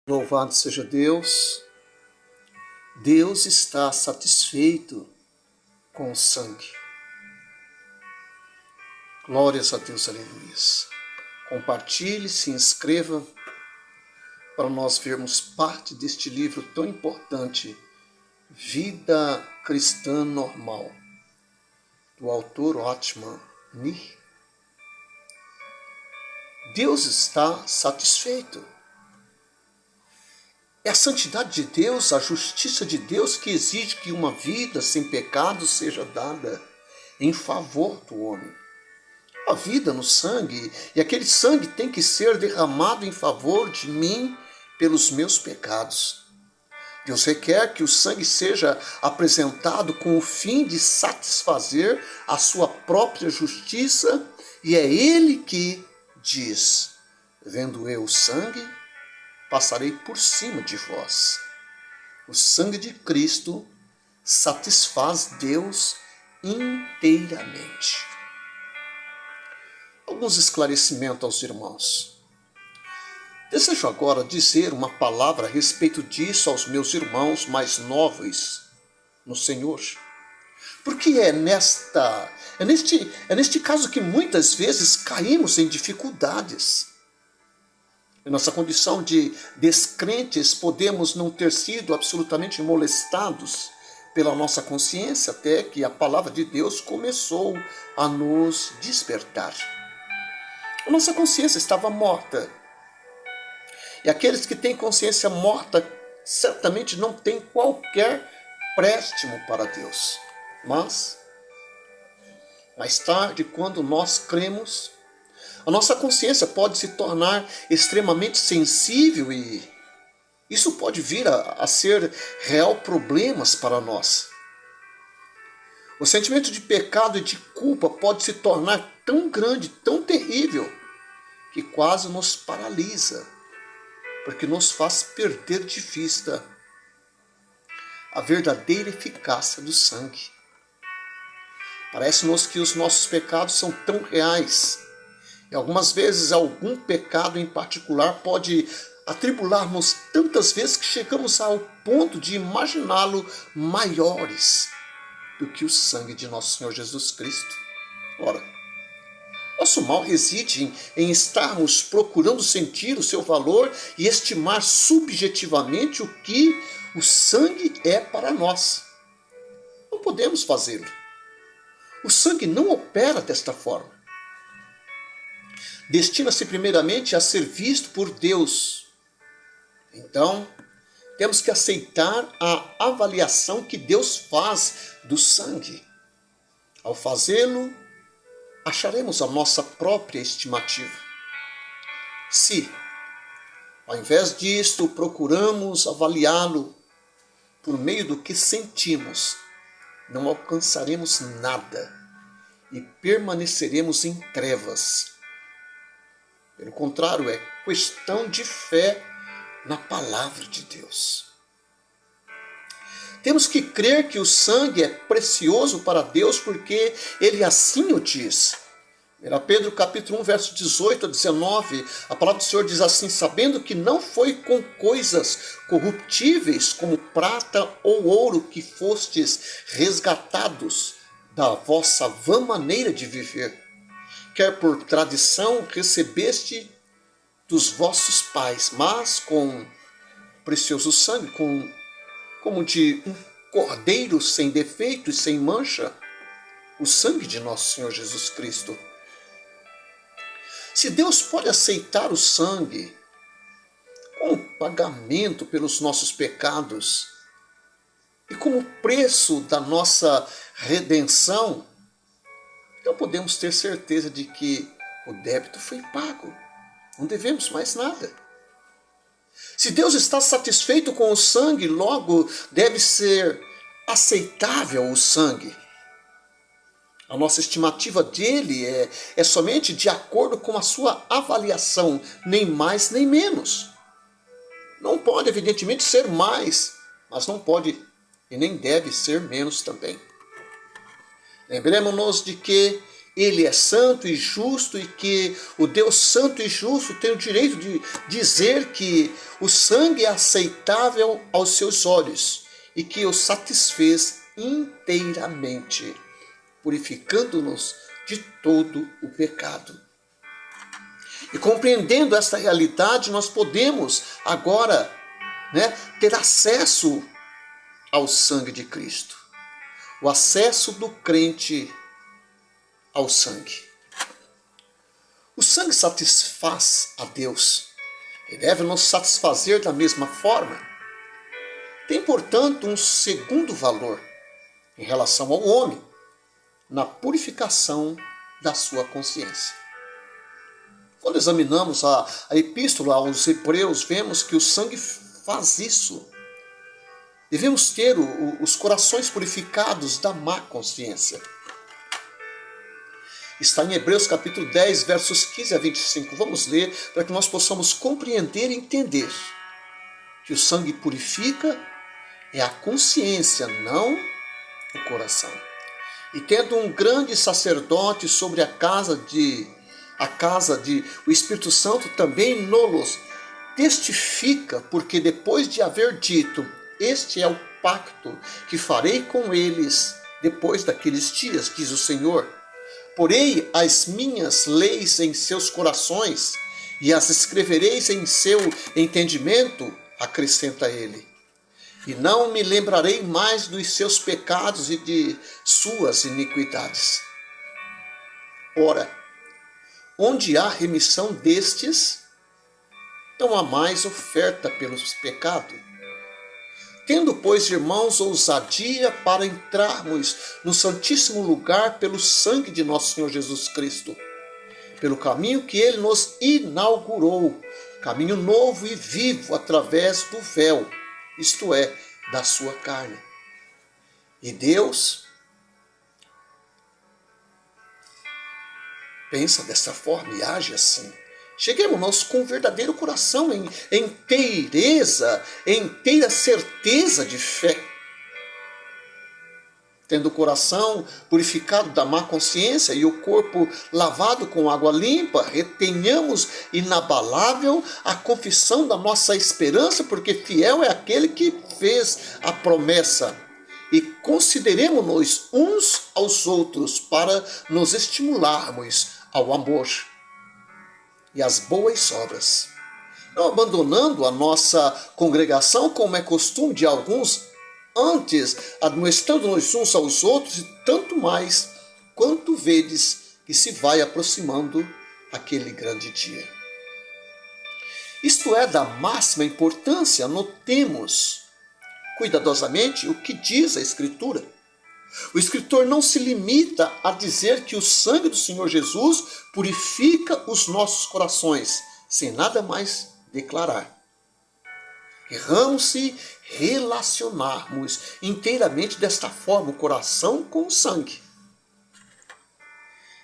Louvado seja Deus. Deus está satisfeito com o sangue. Glórias a Deus, aleluia. Compartilhe, se inscreva para nós vermos parte deste livro tão importante, Vida Cristã Normal, do autor Othman Nee. Deus está satisfeito. É a santidade de Deus, a justiça de Deus que exige que uma vida sem pecado seja dada em favor do homem. A vida no sangue, e aquele sangue tem que ser derramado em favor de mim pelos meus pecados. Deus requer que o sangue seja apresentado com o fim de satisfazer a sua própria justiça, e é Ele que diz: vendo eu o sangue, passarei por cima de vós. O sangue de Cristo satisfaz Deus inteiramente. Alguns esclarecimentos aos irmãos. Desejo agora dizer uma palavra a respeito disso aos meus irmãos mais novos no Senhor. Porque é neste caso que muitas vezes caímos em dificuldades. Em nossa condição de descrentes, podemos não ter sido absolutamente molestados pela nossa consciência, até que a palavra de Deus começou a nos despertar. A nossa consciência estava morta. E aqueles que têm consciência morta certamente não têm qualquer préstimo para Deus. Mas, mais tarde, quando nós cremos, a nossa consciência pode se tornar extremamente sensível e isso pode vir a ser real problemas para nós. O sentimento de pecado e de culpa pode se tornar tão grande, tão terrível, que quase nos paralisa, porque nos faz perder de vista a verdadeira eficácia do sangue. Parece-nos que os nossos pecados são tão reais. E algumas vezes algum pecado em particular pode atribular-nos tantas vezes que chegamos ao ponto de imaginá-lo maiores do que o sangue de nosso Senhor Jesus Cristo. Ora, nosso mal reside em estarmos procurando sentir o seu valor e estimar subjetivamente o que o sangue é para nós. Não podemos fazê-lo. O sangue não opera desta forma. Destina-se primeiramente a ser visto por Deus. Então, temos que aceitar a avaliação que Deus faz do sangue. Ao fazê-lo, acharemos a nossa própria estimativa. Se, ao invés disto, procuramos avaliá-lo por meio do que sentimos, não alcançaremos nada e permaneceremos em trevas. Pelo contrário, é questão de fé na palavra de Deus. Temos que crer que o sangue é precioso para Deus porque Ele assim o diz. 1 Pedro capítulo 1, verso 18 a 19, a palavra do Senhor diz assim: sabendo que não foi com coisas corruptíveis como prata ou ouro que fostes resgatados da vossa vã maneira de viver, quer por tradição recebeste dos vossos pais, mas com precioso sangue, como de um cordeiro sem defeito e sem mancha, o sangue de nosso Senhor Jesus Cristo. Se Deus pode aceitar o sangue como pagamento pelos nossos pecados e como preço da nossa redenção, então podemos ter certeza de que o débito foi pago. Não devemos mais nada. Se Deus está satisfeito com o sangue, logo deve ser aceitável o sangue. A nossa estimativa dele é somente de acordo com a sua avaliação, nem mais nem menos. Não pode, evidentemente, ser mais, mas não pode e nem deve ser menos também. Lembremos-nos de que Ele é santo e justo e que o Deus santo e justo tem o direito de dizer que o sangue é aceitável aos seus olhos e que o satisfez inteiramente, purificando-nos de todo o pecado. E compreendendo esta realidade, nós podemos agora, ter acesso ao sangue de Cristo. O acesso do crente ao sangue. O sangue satisfaz a Deus e deve nos satisfazer da mesma forma. Tem, portanto, um segundo valor em relação ao homem, na purificação da sua consciência. Quando examinamos a epístola aos Hebreus, vemos que o sangue faz isso. Devemos ter os corações purificados da má consciência. Está em Hebreus capítulo 10, versos 15 a 25. Vamos ler para que nós possamos compreender e entender que o sangue purifica é a consciência, não o coração. E tendo um grande sacerdote sobre a casa de o Espírito Santo também nos testifica, porque depois de haver dito, este é o pacto que farei com eles depois daqueles dias, diz o Senhor. Porei as minhas leis em seus corações e as escrevereis em seu entendimento, acrescenta ele. E não me lembrarei mais dos seus pecados e de suas iniquidades. Ora, onde há remissão destes, não há mais oferta pelos pecados. Tendo, pois, irmãos, ousadia para entrarmos no Santíssimo Lugar pelo sangue de nosso Senhor Jesus Cristo, pelo caminho que Ele nos inaugurou, caminho novo e vivo através do véu, isto é, da sua carne. E Deus pensa dessa forma e age assim. Cheguemos nós com verdadeiro coração, em inteira certeza de fé. Tendo o coração purificado da má consciência e o corpo lavado com água limpa, retenhamos inabalável a confissão da nossa esperança, porque fiel é aquele que fez a promessa. E consideremos-nos uns aos outros para nos estimularmos ao amor e às boas obras, não abandonando a nossa congregação, como é costume de alguns, antes admoestando-nos uns aos outros, e tanto mais quanto vedes que se vai aproximando aquele grande dia. Isto é da máxima importância. Notemos cuidadosamente o que diz a Escritura. O escritor não se limita a dizer que o sangue do Senhor Jesus purifica os nossos corações, sem nada mais declarar. Erramos se relacionarmos inteiramente desta forma o coração com o sangue.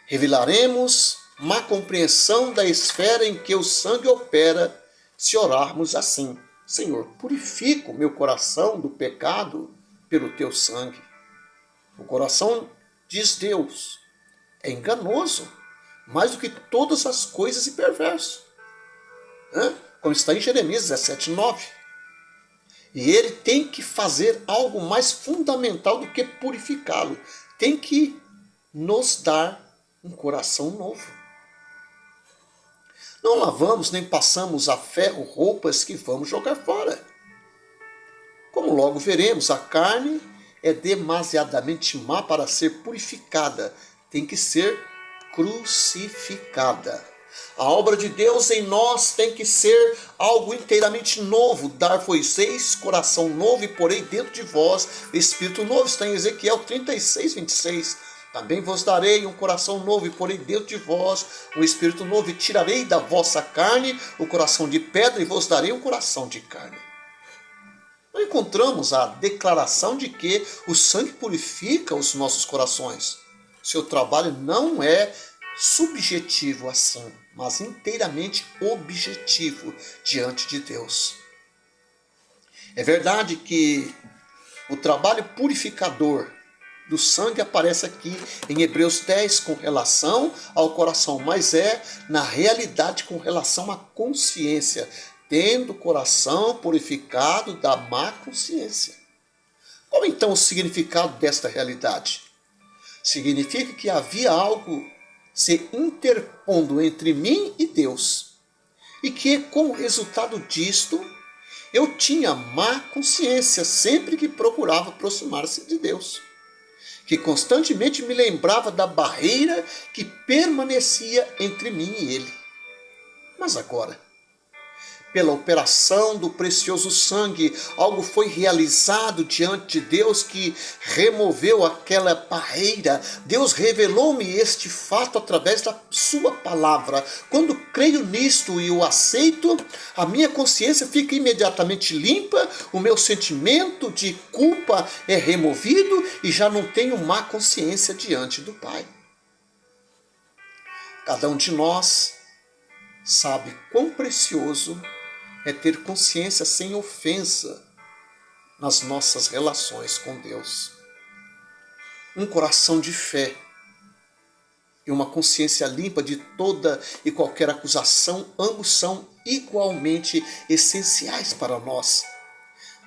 Revelaremos má compreensão da esfera em que o sangue opera se orarmos assim: Senhor, purifica o meu coração do pecado pelo teu sangue. O coração, diz Deus, é enganoso, mais do que todas as coisas, e perverso. Como está em Jeremias 17, 9. E ele tem que fazer algo mais fundamental do que purificá-lo. Tem que nos dar um coração novo. Não lavamos nem passamos a ferro roupas que vamos jogar fora. Como logo veremos, a carne é demasiadamente má para ser purificada. Tem que ser crucificada. A obra de Deus em nós tem que ser algo inteiramente novo. Dar-vos-eis coração novo e porei dentro de vós espírito novo. Está em Ezequiel 36, 26. Também vos darei um coração novo e porei dentro de vós um espírito novo. E tirarei da vossa carne o coração de pedra e vos darei um coração de carne. Não encontramos a declaração de que o sangue purifica os nossos corações. Seu trabalho não é subjetivo assim, mas inteiramente objetivo diante de Deus. É verdade que o trabalho purificador do sangue aparece aqui em Hebreus 10 com relação ao coração, mas é na realidade com relação à consciência, tendo o coração purificado da má consciência. Qual então o significado desta realidade? Significa que havia algo se interpondo entre mim e Deus, e que, como resultado disto, eu tinha má consciência sempre que procurava aproximar-se de Deus, que constantemente me lembrava da barreira que permanecia entre mim e Ele. Mas agora, pela operação do precioso sangue, algo foi realizado diante de Deus que removeu aquela barreira. Deus revelou-me este fato através da sua palavra. Quando creio nisto e o aceito, a minha consciência fica imediatamente limpa, o meu sentimento de culpa é removido e já não tenho má consciência diante do Pai. Cada um de nós sabe quão precioso é ter consciência sem ofensa nas nossas relações com Deus. Um coração de fé e uma consciência limpa de toda e qualquer acusação, ambos são igualmente essenciais para nós,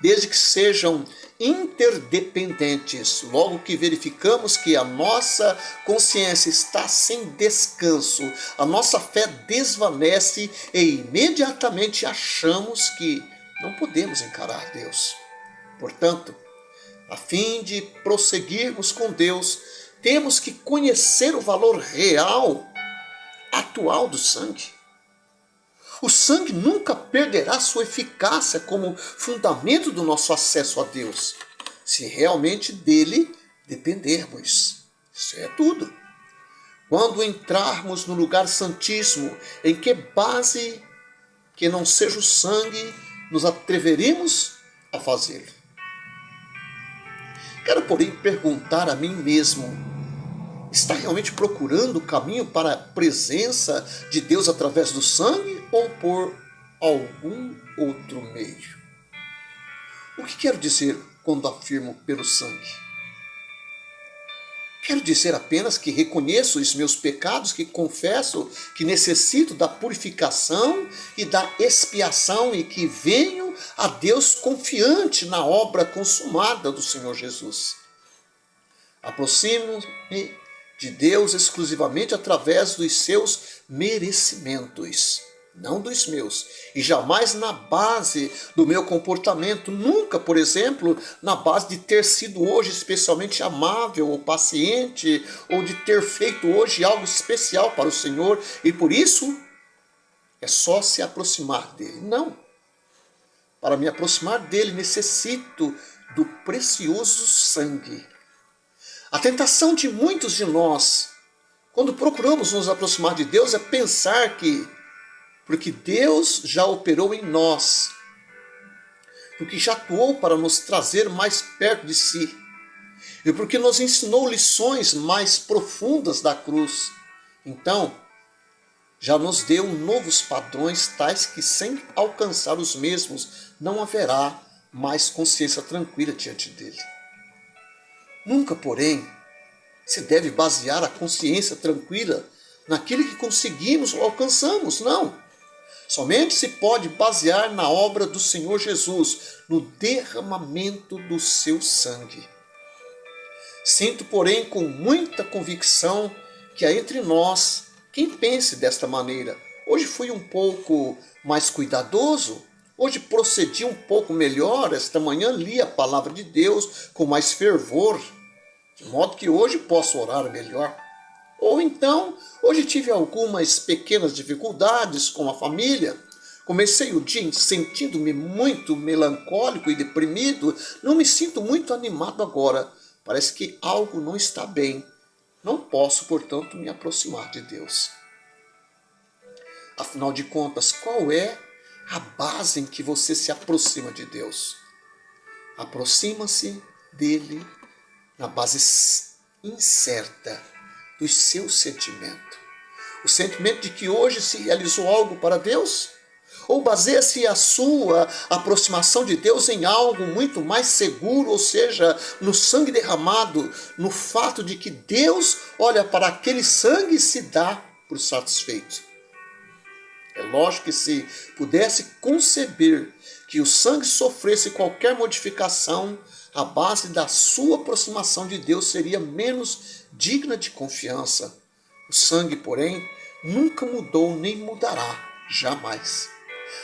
desde que sejam interdependentes. Logo que verificamos que a nossa consciência está sem descanso, a nossa fé desvanece e imediatamente achamos que não podemos encarar Deus. Portanto, a fim de prosseguirmos com Deus, temos que conhecer o valor real, atual do sangue. O sangue nunca perderá sua eficácia como fundamento do nosso acesso a Deus, se realmente dele dependermos. Isso é tudo. Quando entrarmos no lugar santíssimo, em que base que não seja o sangue, nos atreveremos a fazê-lo? Quero, porém, perguntar a mim mesmo: está realmente procurando o caminho para a presença de Deus através do sangue ou por algum outro meio? O que quero dizer quando afirmo pelo sangue? Quero dizer apenas que reconheço os meus pecados, que confesso que necessito da purificação e da expiação e que venho a Deus confiante na obra consumada do Senhor Jesus. Aproximo-me de Deus exclusivamente através dos seus merecimentos, não dos meus, e jamais na base do meu comportamento, nunca, por exemplo, na base de ter sido hoje especialmente amável ou paciente, ou de ter feito hoje algo especial para o Senhor, e por isso é só se aproximar dele. Não. Para me aproximar dele necessito do precioso sangue. A tentação de muitos de nós, quando procuramos nos aproximar de Deus, é pensar que, porque Deus já operou em nós, porque já atuou para nos trazer mais perto de si, e porque nos ensinou lições mais profundas da cruz, então já nos deu novos padrões tais que, sem alcançar os mesmos, não haverá mais consciência tranquila diante dele. Nunca, porém, se deve basear a consciência tranquila naquilo que conseguimos ou alcançamos, não. Somente se pode basear na obra do Senhor Jesus, no derramamento do seu sangue. Sinto, porém, com muita convicção que há entre nós quem pense desta maneira. Hoje fui um pouco mais cuidadoso, hoje procedi um pouco melhor, esta manhã li a palavra de Deus com mais fervor, de modo que hoje posso orar melhor. Ou então, hoje tive algumas pequenas dificuldades com a família. Comecei o dia sentindo-me muito melancólico e deprimido. Não me sinto muito animado agora. Parece que algo não está bem. Não posso, portanto, me aproximar de Deus. Afinal de contas, qual é a base em que você se aproxima de Deus? Aproxima-se dele na base incerta do seu sentimento. O sentimento de que hoje se realizou algo para Deus? Ou baseia-se a sua aproximação de Deus em algo muito mais seguro, ou seja, no sangue derramado, no fato de que Deus olha para aquele sangue e se dá por satisfeito? É lógico que se pudesse conceber que o sangue sofresse qualquer modificação, a base da sua aproximação de Deus seria menos digna de confiança. O sangue, porém, nunca mudou nem mudará, jamais.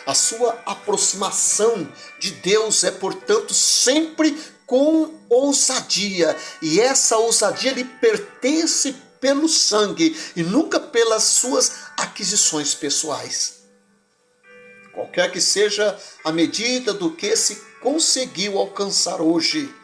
A sua aproximação de Deus é, portanto, sempre com ousadia, e essa ousadia lhe pertence pelo sangue e nunca pelas suas aquisições pessoais. Qualquer que seja a medida do que se conseguiu alcançar hoje,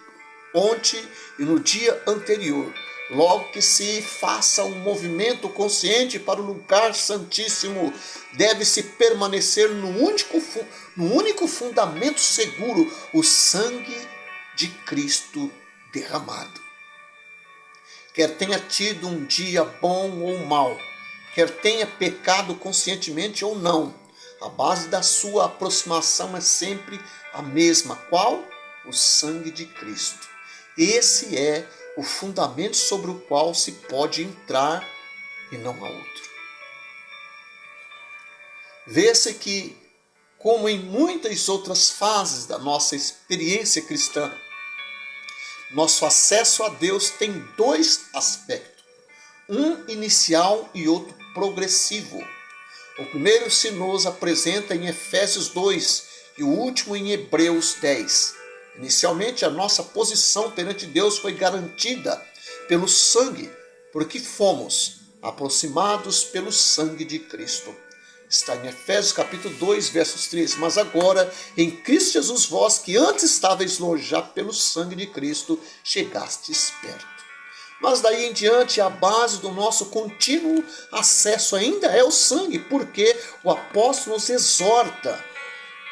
ontem e no dia anterior, logo que se faça um movimento consciente para o lugar santíssimo, deve-se permanecer no único fundamento seguro, o sangue de Cristo derramado. Quer tenha tido um dia bom ou mau, quer tenha pecado conscientemente ou não, a base da sua aproximação é sempre a mesma. Qual? O sangue de Cristo. Esse é o fundamento sobre o qual se pode entrar e não há outro. Vê-se que, como em muitas outras fases da nossa experiência cristã, nosso acesso a Deus tem dois aspectos, um inicial e outro progressivo. O primeiro se nos apresenta em Efésios 2 e o último em Hebreus 10. Inicialmente, a nossa posição perante Deus foi garantida pelo sangue, porque fomos aproximados pelo sangue de Cristo. Está em Efésios capítulo 2, versos 13. Mas agora, em Cristo Jesus, vós que antes estáveis longe, já pelo sangue de Cristo, chegastes perto. Mas daí em diante, a base do nosso contínuo acesso ainda é o sangue, porque o apóstolo nos exorta,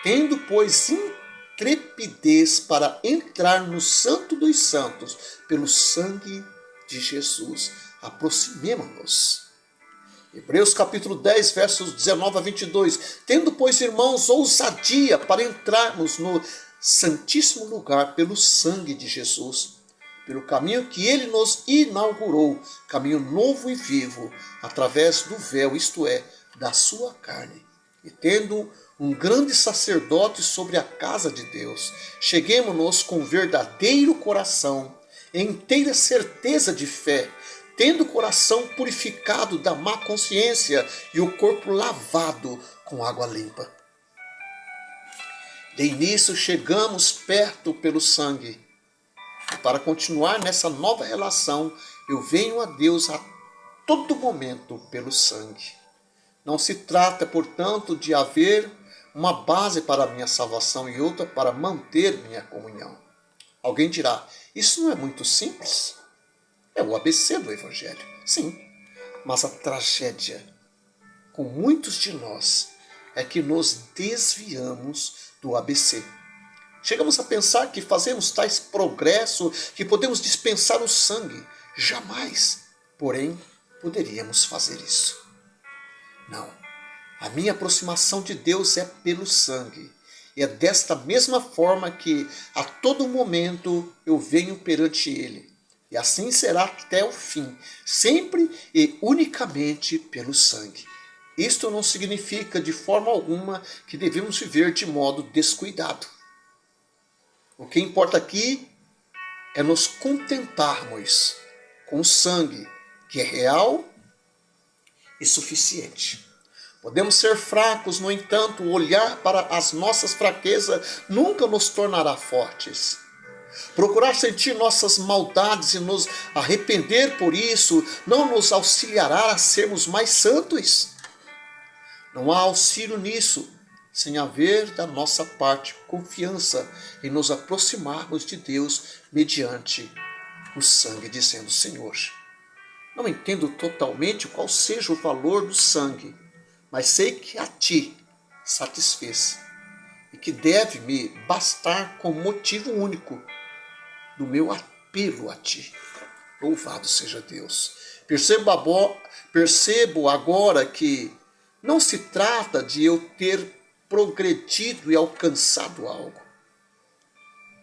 tendo, pois, intrepidez para entrar no Santo dos Santos, pelo sangue de Jesus, aproximemo-nos. Hebreus capítulo 10, versos 19 a 22. Tendo, pois, irmãos, ousadia para entrarmos no santíssimo lugar pelo sangue de Jesus, pelo caminho que ele nos inaugurou, caminho novo e vivo, através do véu, isto é, da sua carne. E tendo um grande sacerdote sobre a casa de Deus, cheguemo-nos com verdadeiro coração, em inteira certeza de fé, tendo o coração purificado da má consciência e o corpo lavado com água limpa. De início chegamos perto pelo sangue. E para continuar nessa nova relação, eu venho a Deus a todo momento pelo sangue. Não se trata, portanto, de haver uma base para a minha salvação e outra para manter minha comunhão. Alguém dirá, isso não é muito simples? É o ABC do Evangelho. Sim, mas a tragédia com muitos de nós é que nos desviamos do ABC. Chegamos a pensar que fazemos tais progressos, que podemos dispensar o sangue. Jamais, porém, poderíamos fazer isso. Não, a minha aproximação de Deus é pelo sangue. E é desta mesma forma que a todo momento eu venho perante Ele. E assim será até o fim, sempre e unicamente pelo sangue. Isto não significa de forma alguma que devemos viver de modo descuidado. O que importa aqui é nos contentarmos com o sangue, que é real e suficiente. Podemos ser fracos, no entanto, olhar para as nossas fraquezas nunca nos tornará fortes. Procurar sentir nossas maldades e nos arrepender por isso não nos auxiliará a sermos mais santos. Não há auxílio nisso, sem haver da nossa parte confiança em nos aproximarmos de Deus mediante o sangue, dizendo: Senhor, não entendo totalmente qual seja o valor do sangue, mas sei que a Ti satisfez e que deve me bastar como motivo único do meu apelo a Ti. Louvado seja Deus. Percebo agora que não se trata de eu ter progredido e alcançado algo.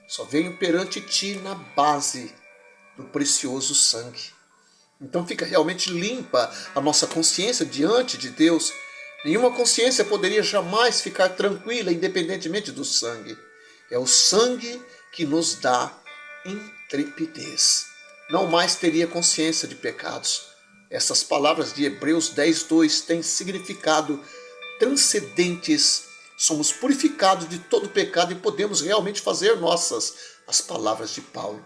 Só venho perante ti na base do precioso sangue. Então fica realmente limpa a nossa consciência diante de Deus. Nenhuma consciência poderia jamais ficar tranquila, independentemente do sangue. É o sangue que nos dá intrepidez. Não mais teria consciência de pecados. Essas palavras de Hebreus 10:2 têm significado transcendentes. Somos purificados de todo pecado e podemos realmente fazer nossas as palavras de Paulo.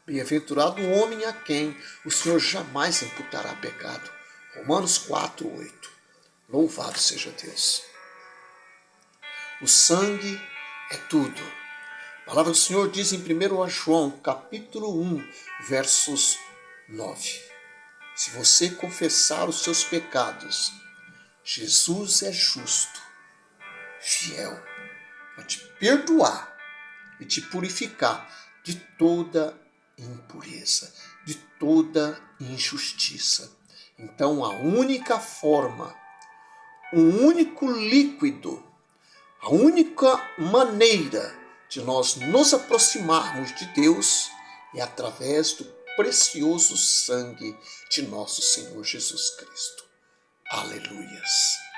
Bem-aventurado o homem a quem o Senhor jamais imputará pecado. Romanos 4:8. Louvado seja Deus. O sangue é tudo. A palavra do Senhor diz em 1 João, capítulo 1, versos 9. Se você confessar os seus pecados, Jesus é justo, fiel, para te perdoar e te purificar de toda impureza, de toda injustiça. Então a única forma, o único líquido, a única maneira de nós nos aproximarmos de Deus é através do precioso sangue de nosso Senhor Jesus Cristo. Aleluias!